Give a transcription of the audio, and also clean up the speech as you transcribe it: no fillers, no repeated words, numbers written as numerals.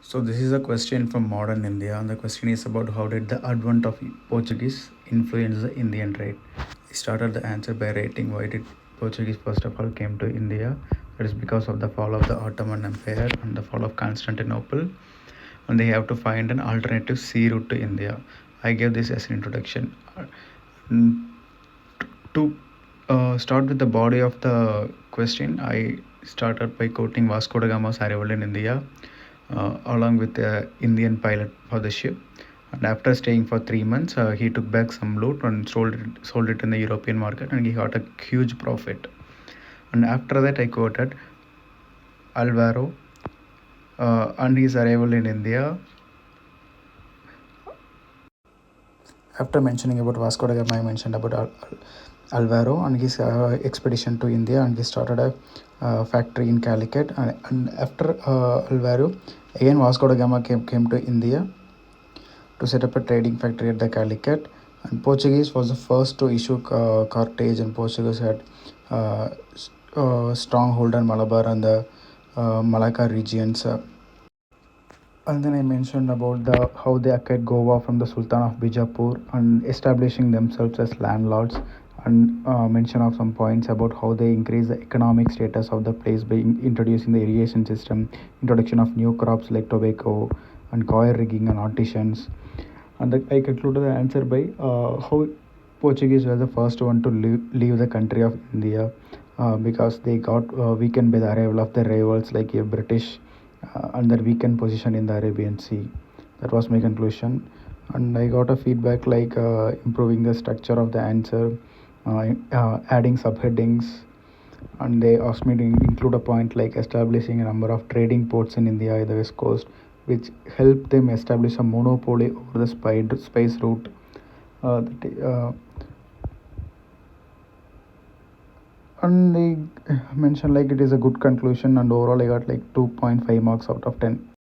So this is a question from modern India, and the question is about how did the advent of Portuguese influence the Indian trade. I started the answer by rating why did Portuguese first of all came to India. That is because of the fall of the Ottoman Empire and the fall of Constantinople, and they have to find an alternative sea route to India. I gave this as an introduction. Mm, To start with the body of the question, I started by quoting Vasco da Gama's arrival in India, along with the Indian pilot for the ship. And after staying for 3 months, he took back some loot and sold it in the European market, and he got a huge profit. And after that, I quoted Alvaro and his arrival in India. After mentioning about Vasco da Gama, I mentioned about Alvaro and his expedition to India, and he started a factory in Calicut. And after Alvaro, again Vasco da Gama came to India to set up a trading factory at the Calicut. And Portuguese was the first to issue cartage, and Portuguese had uh, stronghold on Malabar and the Malacca regions. And then I mentioned about the how they acquired Goa from the Sultan of Bijapur and establishing themselves as landlords, and mention of some points about how they increase the economic status of the place by introducing the irrigation system, introduction of new crops like tobacco and coir rigging and artisans. And I concluded the answer by how Portuguese were the first one to leave the country of India because they got weakened by the arrival of the rivals like a British and their weakened position in the Arabian Sea. That was my conclusion. And I got a feedback like improving the structure of the answer, adding subheadings, and they asked me to include a point like establishing a number of trading ports in India, the west coast, which helped them establish a monopoly over the spice route. That, and they mentioned like it is a good conclusion, and overall I got like 2.5 marks out of 10.